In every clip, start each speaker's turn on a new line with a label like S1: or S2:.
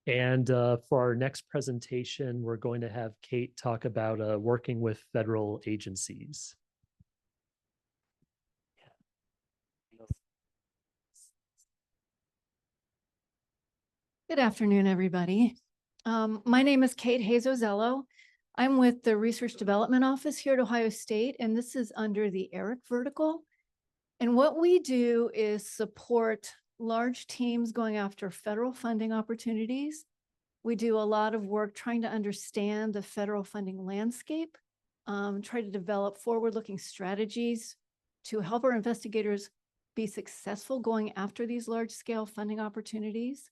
S1: And for our next presentation, we're going to have Kate talk about working with federal agencies.
S2: Good afternoon, everybody. My name is Kate Hayes Ozello. I'm with the Research Development Office here at Ohio State, and this is under the ERIC vertical. And what we do is support large teams going after federal funding opportunities. We do a lot of work trying to understand the federal funding landscape, try to develop forward-looking strategies to help our investigators be successful going after these large-scale funding opportunities.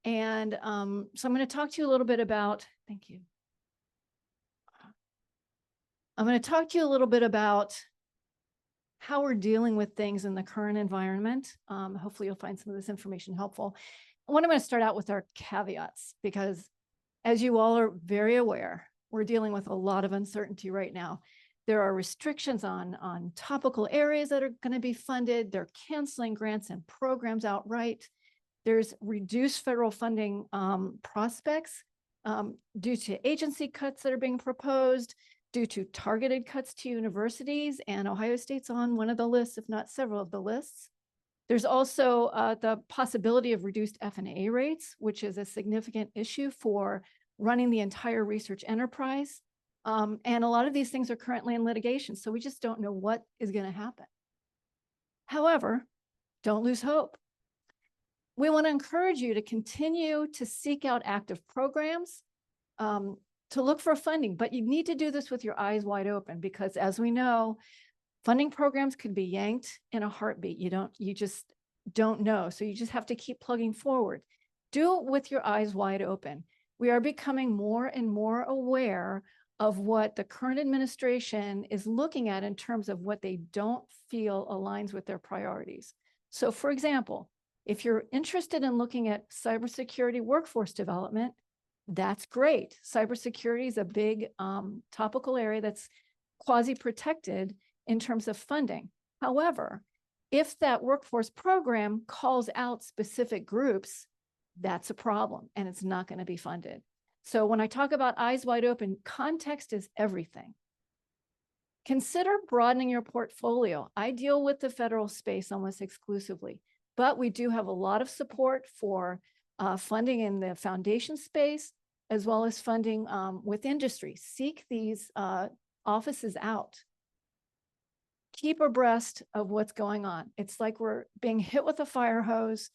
S2: And so I'm going to talk to you a little bit about, thank you. I'm going to talk to you a little bit about how we're dealing with things in the current environment. Hopefully you'll find some of this information helpful. I'm going to start out with our caveats, because as you all are very aware, we're dealing with a lot of uncertainty right now. There are restrictions on topical areas that are going to be funded. They're canceling grants and programs outright. There's reduced federal funding prospects due to agency cuts that are being proposed, due to targeted cuts to universities, and Ohio State's on one of the lists, if not several of the lists. There's also the possibility of reduced F&A rates, which is a significant issue for running the entire research enterprise. And a lot of these things are currently in litigation, so we just don't know what is going to happen. However, don't lose hope. We want to encourage you to continue to seek out active programs, to look for funding, but you need to do this with your eyes wide open, because as we know, funding programs could be yanked in a heartbeat. You just don't know. So you just have to keep plugging forward. Do it with your eyes wide open. We are becoming more and more aware of what the current administration is looking at in terms of what they don't feel aligns with their priorities. So for example, if you're interested in looking at cybersecurity workforce development, that's great. Cybersecurity is a big topical area that's quasi-protected in terms of funding. However, if that workforce program calls out specific groups, that's a problem and it's not going to be funded. So when I talk about eyes wide open, context is everything. Consider broadening your portfolio. I deal with the federal space almost exclusively, but we do have a lot of support for funding in the foundation space, as well as funding with industry. Seek these offices out. Keep abreast of what's going on. It's like we're being hit with a fire hose.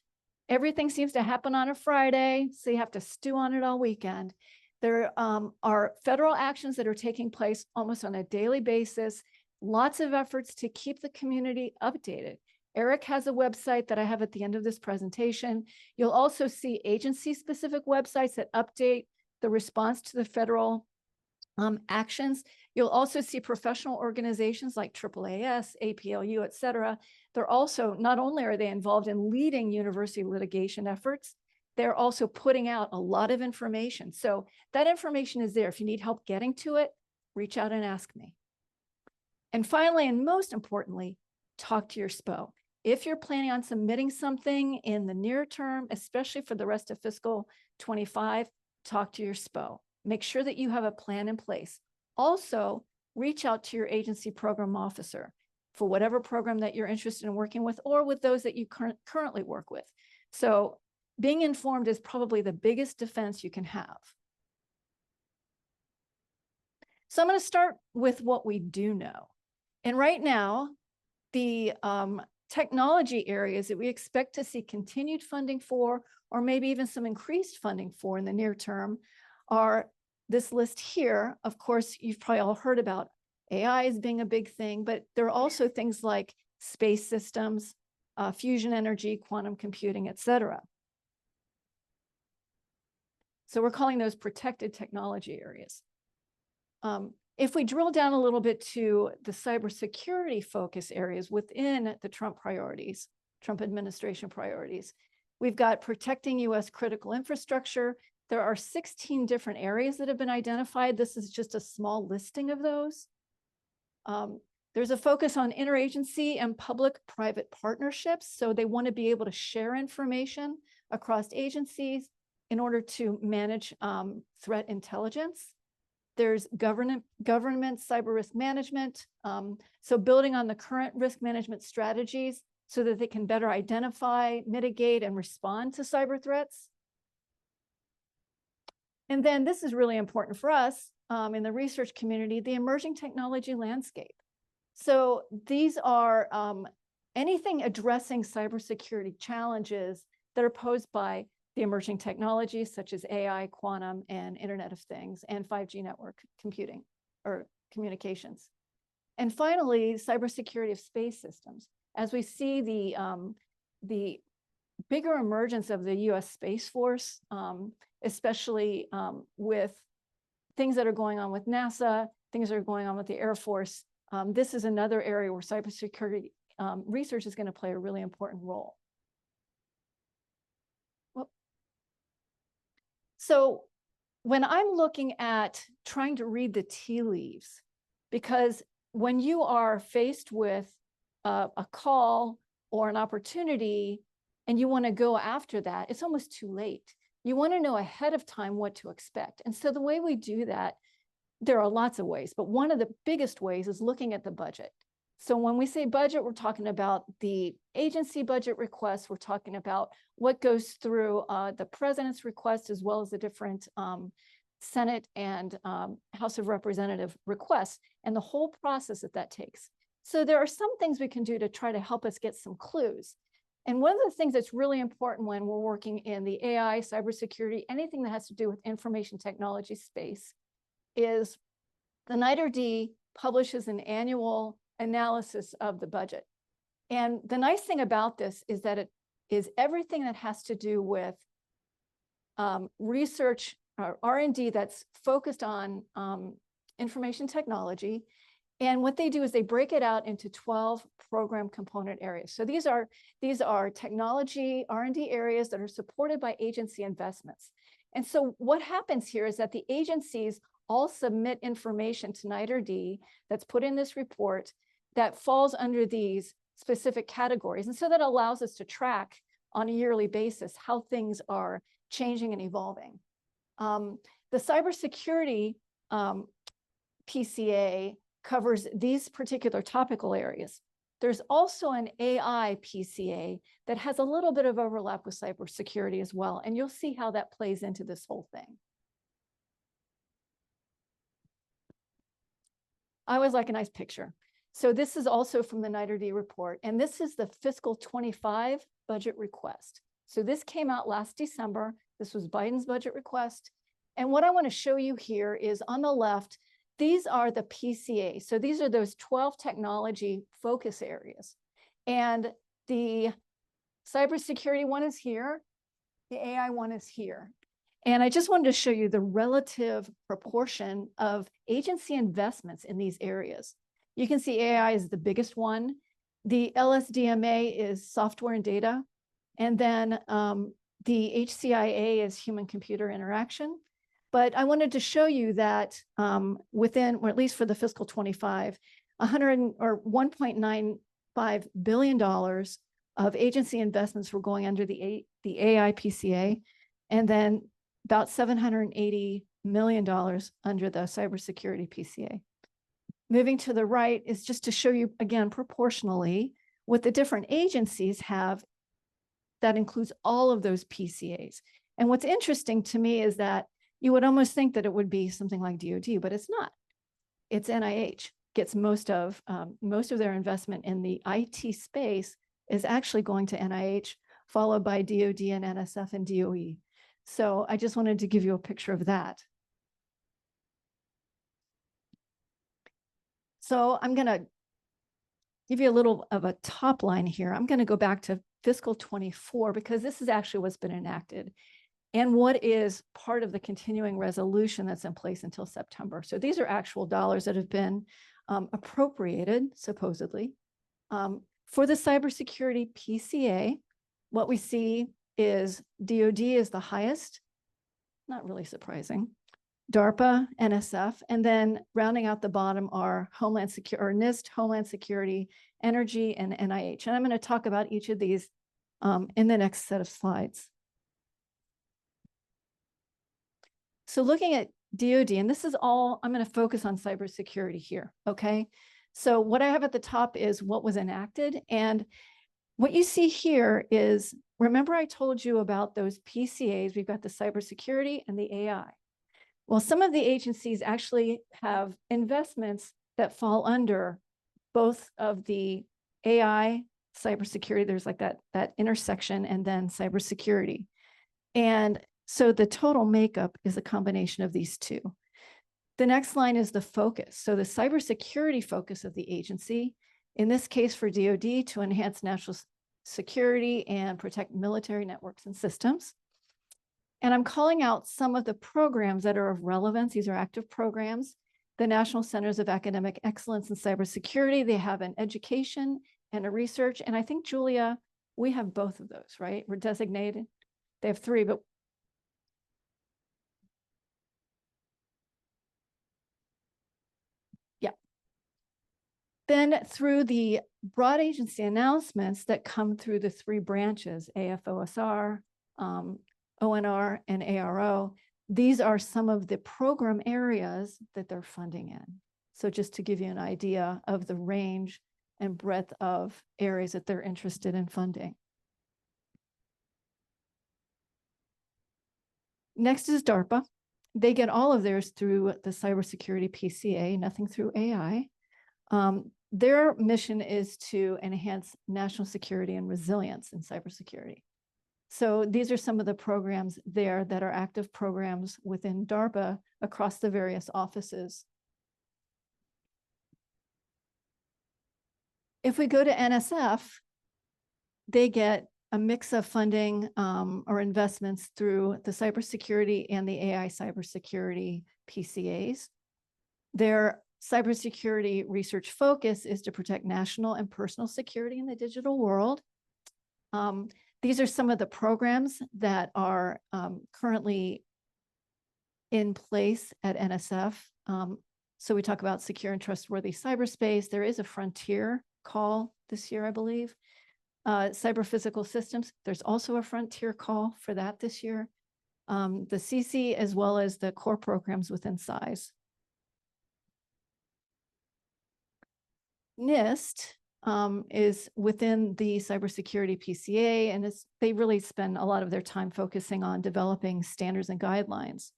S2: Everything seems to happen on a Friday, so you have to stew on it all weekend. There are federal actions that are taking place almost on a daily basis. Lots of efforts to keep the community updated. Eric has a website that I have at the end of this presentation. You'll also see agency-specific websites that update the response to the federal actions. You'll also see professional organizations like AAAS, APLU, et cetera. They're also, not only are they involved in leading university litigation efforts, they're also putting out a lot of information. So that information is there. If you need help getting to it, reach out and ask me. And finally, and most importantly, talk to your SPO. If you're planning on submitting something in the near term, especially for the rest of fiscal 25, talk to your SPO. Make sure that you have a plan in place. Also, reach out to your agency program officer for whatever program that you're interested in working with, or with those that you currently work with. So being informed is probably the biggest defense you can have. So I'm going to start with what we do know. And right now, the technology areas that we expect to see continued funding for, or maybe even some increased funding for in the near term, are this list here. Of course, you've probably all heard about AI as being a big thing, but there are also things like space systems, fusion energy, quantum computing, et cetera. So we're calling those protected technology areas. If we drill down a little bit to the cybersecurity focus areas within the Trump priorities, Trump administration priorities, we've got protecting US critical infrastructure. There are 16 different areas that have been identified. This is just a small listing of those. There's a focus on interagency and public-private partnerships. So they want to be able to share information across agencies, in order to manage threat intelligence. There's government cyber risk management. So building on the current risk management strategies so that they can better identify, mitigate, and respond to cyber threats. And then this is really important for us in the research community, the emerging technology landscape. So these are anything addressing cybersecurity challenges that are posed by the emerging technologies such as AI, quantum, and Internet of Things, and 5G network computing or communications. And finally, cybersecurity of space systems. As we see the bigger emergence of the US Space Force, especially with things that are going on with NASA, things that are going on with the Air Force, this is another area where cybersecurity research is going to play a really important role. So when I'm looking at trying to read the tea leaves, because when you are faced with a call or an opportunity and you want to go after that, it's almost too late. You want to know ahead of time what to expect. And so the way we do that, there are lots of ways, but one of the biggest ways is looking at the budget. So when we say budget, we're talking about the agency budget requests. We're talking about what goes through the president's request, as well as the different Senate and House of Representative requests, and the whole process that takes. So there are some things we can do to try to help us get some clues. And one of the things that's really important when we're working in the AI, cybersecurity, anything that has to do with information technology space, is the NITRD publishes an annual analysis of the budget. And the nice thing about this is that it is everything that has to do with research or R&D that's focused on information technology. And what they do is they break it out into 12 program component areas. So these are technology R&D areas that are supported by agency investments. And so what happens here is that the agencies all submit information to NITRD that's put in this report that falls under these specific categories. And so that allows us to track on a yearly basis how things are changing and evolving. The cybersecurity PCA covers these particular topical areas. There's also an AI PCA that has a little bit of overlap with cybersecurity as well. And you'll see how that plays into this whole thing. I always like a nice picture. So this is also from the NITRD report, and this is the fiscal 25 budget request. So this came out last December. This was Biden's budget request. And what I want to show you here is on the left, these are the PCA. So these are those 12 technology focus areas. And the cybersecurity one is here. The AI one is here. And I just wanted to show you the relative proportion of agency investments in these areas. You can see AI is the biggest one. The LSDMA is software and data. And then the HCIA is human-computer interaction. But I wanted to show you that within, or at least for the fiscal 25, $1.95 billion of agency investments were going under the AI PCA, and then about $780 million under the cybersecurity PCA. Moving to the right is just to show you, again, proportionally, what the different agencies have that includes all of those PCAs. And what's interesting to me is that you would almost think that it would be something like DoD, but it's not. It's NIH gets most of their investment in the IT space is actually going to NIH, followed by DoD and NSF and DOE. So I just wanted to give you a picture of that. So I'm going to give you a little of a top line here. I'm going to go back to fiscal 24 because this is actually what's been enacted and what is part of the continuing resolution that's in place until September. So these are actual dollars that have been appropriated, supposedly. For the cybersecurity PCA, what we see is DoD is the highest, not really surprising. DARPA, NSF, and then rounding out the bottom are Homeland Security, or NIST, Homeland Security, Energy, and NIH. And I'm going to talk about each of these in the next set of slides. So looking at DoD, and this is all, I'm going to focus on cybersecurity here, okay? So what I have at the top is what was enacted. And what you see here is, remember I told you about those PCAs, we've got the cybersecurity and the AI. Well, some of the agencies actually have investments that fall under both of the AI, cybersecurity, there's like that intersection, and then cybersecurity. And so the total makeup is a combination of these two. The next line is the focus. So the cybersecurity focus of the agency, in this case for DoD, to enhance national security and protect military networks and systems. And I'm calling out some of the programs that are of relevance. These are active programs. The National Centers of Academic Excellence in Cybersecurity, they have an education and a research. And I think, Julia, we have both of those, right? We're designated. They have three, but yeah. Then through the broad agency announcements that come through the three branches, AFOSR, ONR, and ARO, these are some of the program areas that they're funding in. So just to give you an idea of the range and breadth of areas that they're interested in funding. Next is DARPA. They get all of theirs through the cybersecurity PCA, nothing through AI. Their mission is to enhance national security and resilience in cybersecurity. So these are some of the programs there that are active programs within DARPA across the various offices. If we go to NSF, they get a mix of funding or investments through the cybersecurity and the AI cybersecurity PCAs. Their cybersecurity research focus is to protect national and personal security in the digital world. These are some of the programs that are currently in place at NSF. So we talk about secure and trustworthy cyberspace. There is a frontier call this year, I believe. Cyber physical systems, there's also a frontier call for that this year. The CC, as well as the core programs within SIZE. NIST is within the cybersecurity PCA, and they really spend a lot of their time focusing on developing standards and guidelines.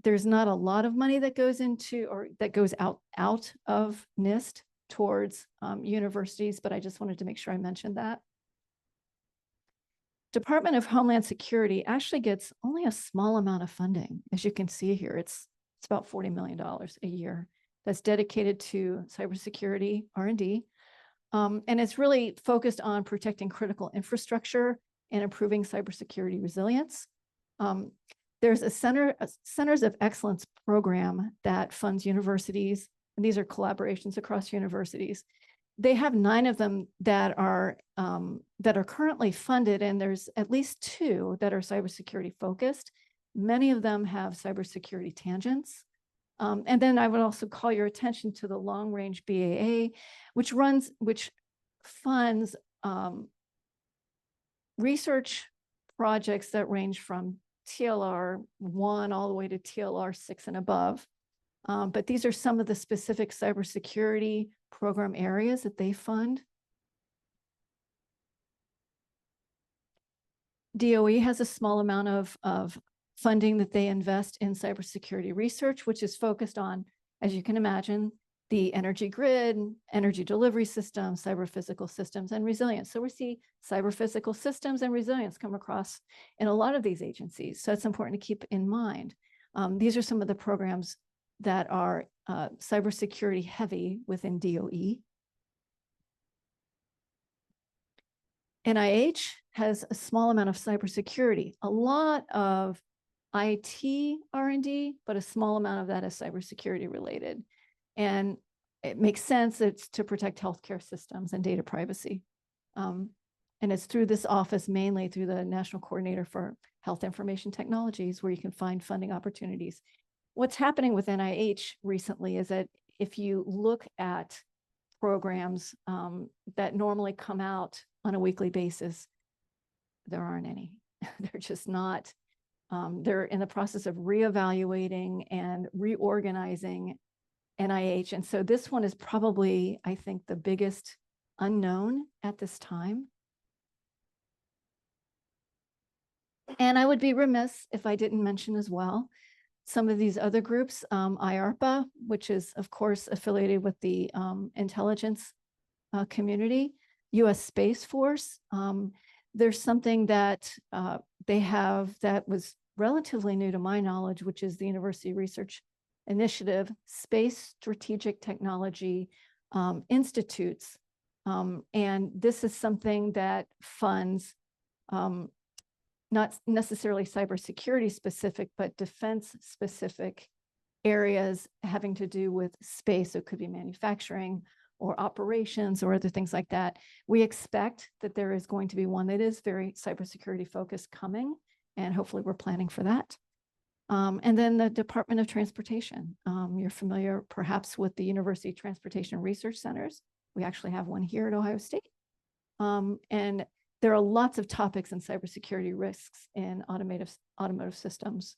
S2: There's not a lot of money that goes into or that goes out of NIST towards universities, but I just wanted to make sure I mentioned that. Department of Homeland Security actually gets only a small amount of funding. As you can see here, it's about $40 million a year that's dedicated to cybersecurity R&D. And it's really focused on protecting critical infrastructure and improving cybersecurity resilience. There's a Centers of Excellence program that funds universities, and these are collaborations across universities. They have 9 of them that are currently funded, and there's at least 2 that are cybersecurity focused. Many of them have cybersecurity tangents. And then I would also call your attention to the long range BAA, which funds research projects that range from TLR 1 all the way to TLR 6 and above. But these are some of the specific cybersecurity program areas that they fund. DOE has a small amount of funding that they invest in cybersecurity research, which is focused on, as you can imagine, the energy grid, energy delivery systems, cyber physical systems, and resilience. So we see cyber physical systems and resilience come across in a lot of these agencies. So it's important to keep in mind. These are some of the programs that are cybersecurity heavy within DOE. NIH has a small amount of cybersecurity, a lot of IT R&D, but a small amount of that is cybersecurity related. And it makes sense. It's to protect healthcare systems and data privacy. And it's through this office, mainly through the National Coordinator for Health Information Technologies, where you can find funding opportunities. What's happening with NIH recently is that if you look at programs that normally come out on a weekly basis, there aren't any. They're just not They're in the process of reevaluating and reorganizing NIH. And so this one is probably, I think, the biggest unknown at this time. And I would be remiss if I didn't mention as well some of these other groups, IARPA, which is, of course, affiliated with the intelligence community, U.S. Space Force. There's something that they have that was relatively new to my knowledge, which is the University Research Initiative, Space Strategic Technology Institutes. And this is something that funds not necessarily cybersecurity specific, but defense specific areas having to do with space. So it could be manufacturing or operations or other things like that. We expect that there is going to be one that is very cybersecurity focused coming, and hopefully we're planning for that. And then the Department of Transportation. You're familiar perhaps with the University Transportation Research Centers. We actually have one here at Ohio State. And there are lots of topics in cybersecurity risks in automotive systems.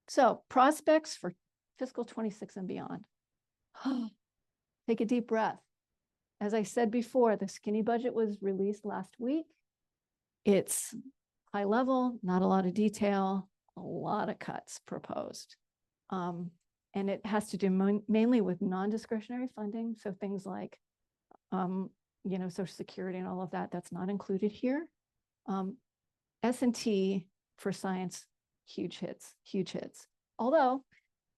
S2: So prospects for fiscal 26 and beyond. Take a deep breath. As I said before, the skinny budget was released last week. It's high level, not a lot of detail, a lot of cuts proposed. And it has to do mainly with non-discretionary funding. So things like Social Security and all of that, that's not included here. S&T for science, huge hits. Although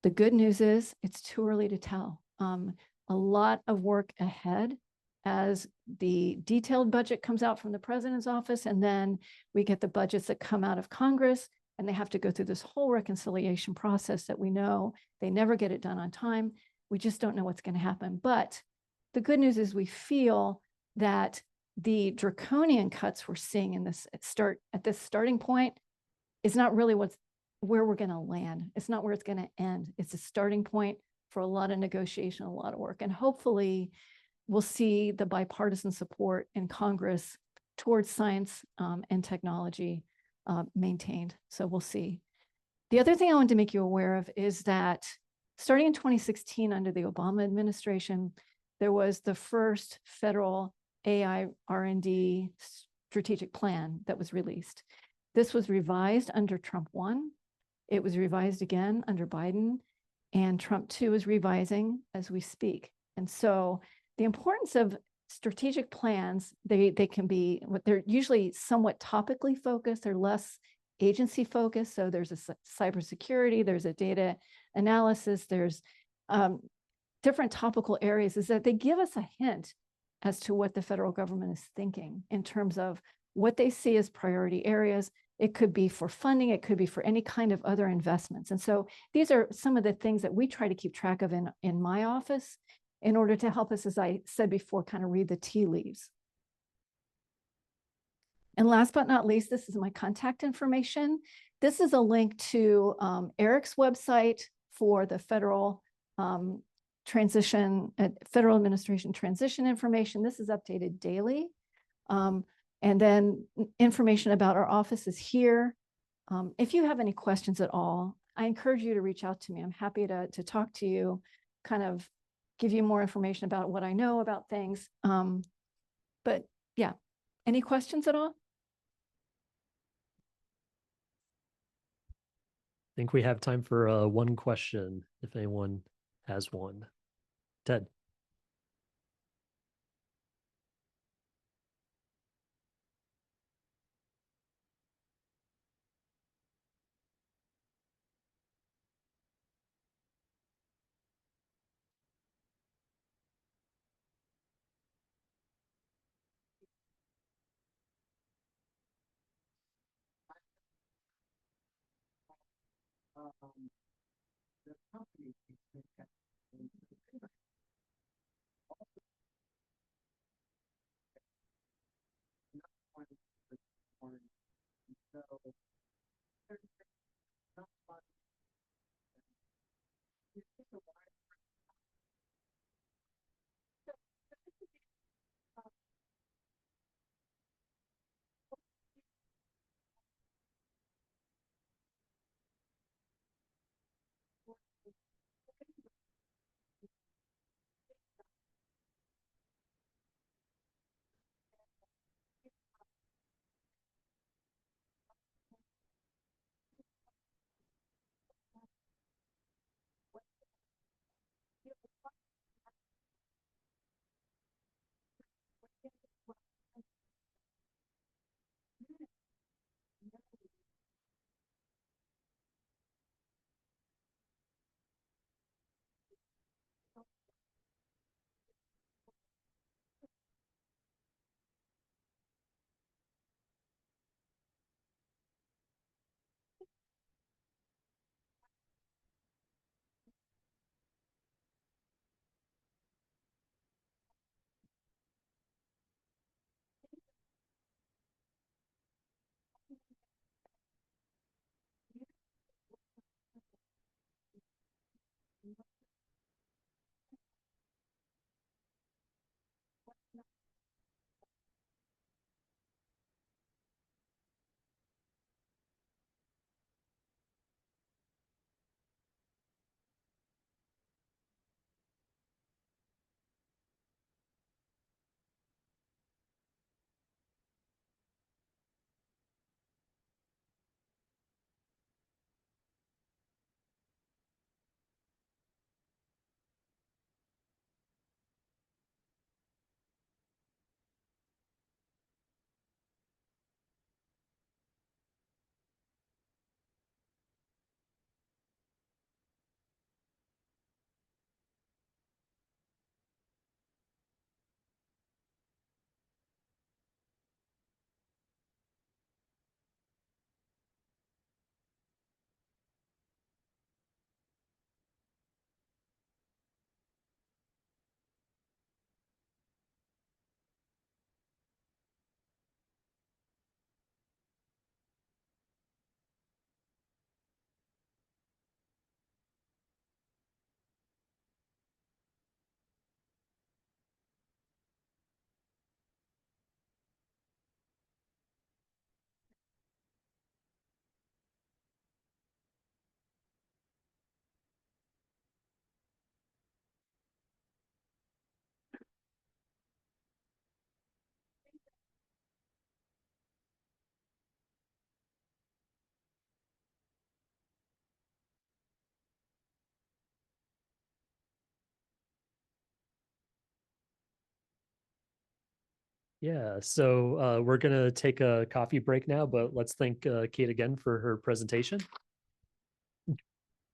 S2: the good news is it's too early to tell. A lot of work ahead as the detailed budget comes out from the president's office, and then we get the budgets that come out of Congress, and they have to go through this whole reconciliation process that we know they never get it done on time. We just don't know what's going to happen. But the good news is we feel that the draconian cuts we're seeing in this at this starting point is not really where we're going to land. It's not where it's going to end. It's a starting point for a lot of negotiation, a lot of work. And hopefully we'll see the bipartisan support in Congress towards science and technology maintained. So we'll see. The other thing I wanted to make you aware of is that starting in 2016 under the Obama administration, there was the first federal AI R&D strategic plan that was released. This was revised under Trump 1. It was revised again under Biden, and Trump 2 is revising as we speak. And so the importance of strategic plans, they can be, they're usually somewhat topically focused, they're less agency focused. So there's a cybersecurity, there's a data analysis, there's different topical areas, is that they give us a hint as to what the federal government is thinking in terms of what they see as priority areas. It could be for funding, it could be for any kind of other investments. And so these are some of the things that we try to keep track of in my office in order to help us, as I said before, kind of read the tea leaves. And last but not least, this is my contact information. This is a link to Eric's website for the federal federal administration transition information. This is updated daily. And then information about our office is here. If you have any questions at all, I encourage you to reach out to me. I'm happy to talk to you, kind of give you more information about what I know about things. But yeah, any questions at all?
S1: I think we have time for one question, if anyone has one. Ted. Yeah, so we're going to take a coffee break now, but let's thank Kate again for her presentation.